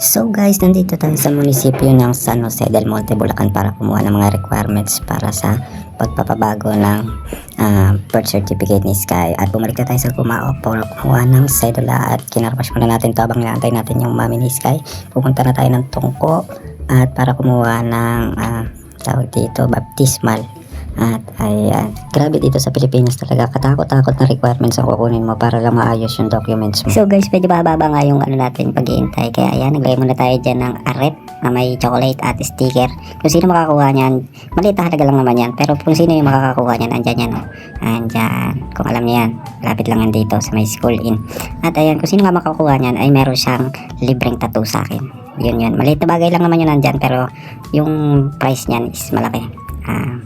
So guys, nandito tayo sa munisipyo ng San Jose del Monte, Bulacan para kumuha ng mga requirements para sa pagpapabago ng birth certificate ni Sky. At bumalik na tayo sa Gumao para kumuha ng sedula at kinarpas muna natin ito habang naantay natin yung mami ni Sky. Pupunta na tayo ng Tungko at para kumuha ng tawag dito, baptismal. At ayan, grabe dito sa Pilipinas talaga, katakot-takot na requirements ang kukunin mo para lang maayos yung documents mo. So guys, medyo bababa nga yung natin pag-iintay, kaya ayan, naglagay muna tayo dyan ng arep na may chocolate at sticker. Kung sino makakuha niyan, maliit na halaga lang naman yan, pero kung sino yung makakakuha niyan, andyan yan, andyan, kung alam niyo yan, lapit lang yan dito sa may school in. At ayan, kung sino nga makakuha niyan ay meron siyang libreng tattoo sa akin. Yun, maliit na bagay lang naman yun andyan, pero yung price niyan is malaki.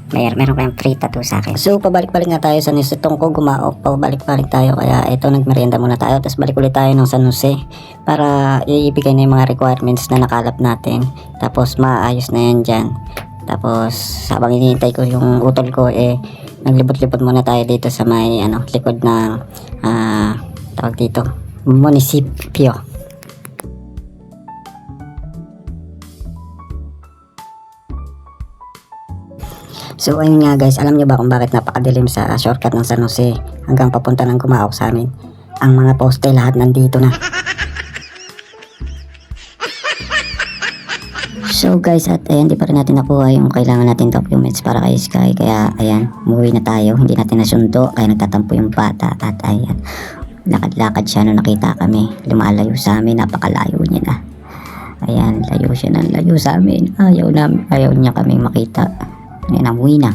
Meron kayong free tattoo sa akin. So pabalik-balik nga tayo sa San Jose. Tungko, Gumao, pabalik-balik tayo, kaya ito, nagmerienda muna tayo, tapos balik ulit tayo ng San Jose para ibigay na yung mga requirements na nakalap natin, tapos maayos na yan dyan. Tapos habang hinihintay ko yung utol ko, naglibot-libot muna tayo dito sa may likod ng tawag dito, munisipyo. So ayun nga guys, alam nyo ba kung bakit napakadilim sa shortcut ng San Jose hanggang papunta ng Gumao sa amin? Ang mga poste lahat nandito na. So guys, at ayan, di pa rin natin nakuha yung kailangan natin documents para kay Sky, kaya ayan, umuwi na tayo, hindi natin nasundo, kaya nagtatampo yung bata. At ayan, lakad-lakad siya nung nakita kami, lumalayo sa amin, napakalayo niya na. Ayan, layo siya ng layo sa amin, ayaw niya kaming makita. Ayan, namuwi na.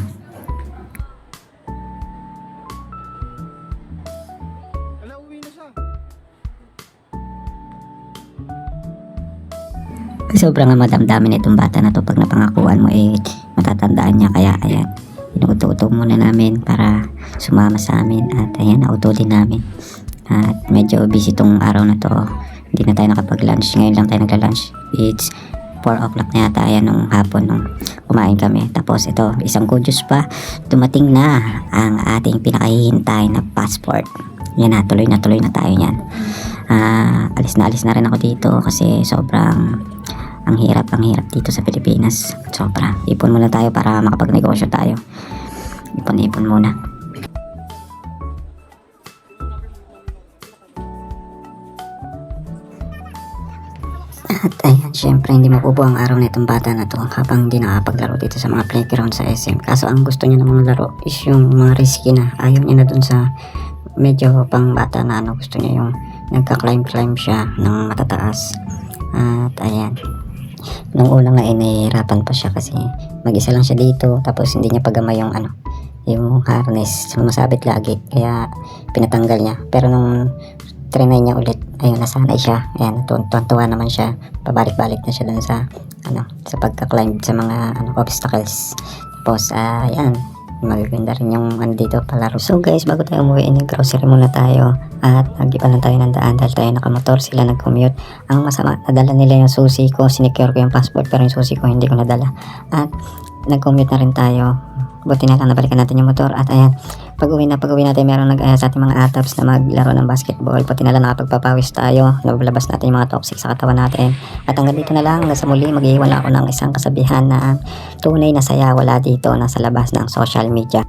Sobrang madamdamin itong bata na to, pag napangakuan mo matatandaan niya, kaya ayan, inuuto-uto muna namin para sumama sa amin. At ayan, nauto din namin. At medyo busy itong araw na to, hindi na tayo nakapag-lunch, ngayon lang tayo nagla-lunch. It's 4 o'clock na yata, ayan, nung hapon nung kumain kami. Tapos ito, isang good news pa, dumating na ang ating pinakahihintay na passport. Yan na, tuloy na tayo yan. Alis na rin ako dito kasi sobrang ang hirap dito sa Pilipinas. Sobra. Ipon muna tayo para makapagnegosyo tayo. Ipon muna. At ayan, syempre hindi mapubo ang araw na itong bata na to habang hindi nakapaglaro dito sa mga playground sa SM. Kaso ang gusto niya ng mga laro is yung mga risky na. Ayaw niya na dun sa medyo pang bata na gusto niya yung nagka-climb siya ng matataas. At ayan, nung unang nahihirapan pa siya kasi mag-isa lang siya dito, tapos hindi niya pagamay yung yung harness, sumasabit lagi, kaya pinatanggal niya. Pero nung trinay niya ulit, ayun, nasanay siya. Ayan, tuwan-tuwa naman siya. Pabalik-balik na siya dun sa sa pagka-climb sa mga obstacles. Tapos ayan, magaganda rin yung dito palaro. So guys, bago tayo umuwi, nag-grocery muna tayo at nag-iba lang tayo ng daan dahil tayo nakamotor, sila nag-commute. Ang masama, nadala nila yung susi ko, sinecure ko yung passport, pero yung susi ko hindi ko nadala. At nag-commute na rin tayo. Buti na lang nabalikan natin yung motor. At ayan, pag-uwi natin, meron sa ating mga atabs na maglaro ng basketball. Pati na lang nakapagpapawis tayo, nabalabas natin yung mga toxic sa katawan natin. At hanggang dito na lang, hanggang sa muli, mag-iwan ako ng isang kasabihan na tunay na saya wala dito, nasa labas ng social media.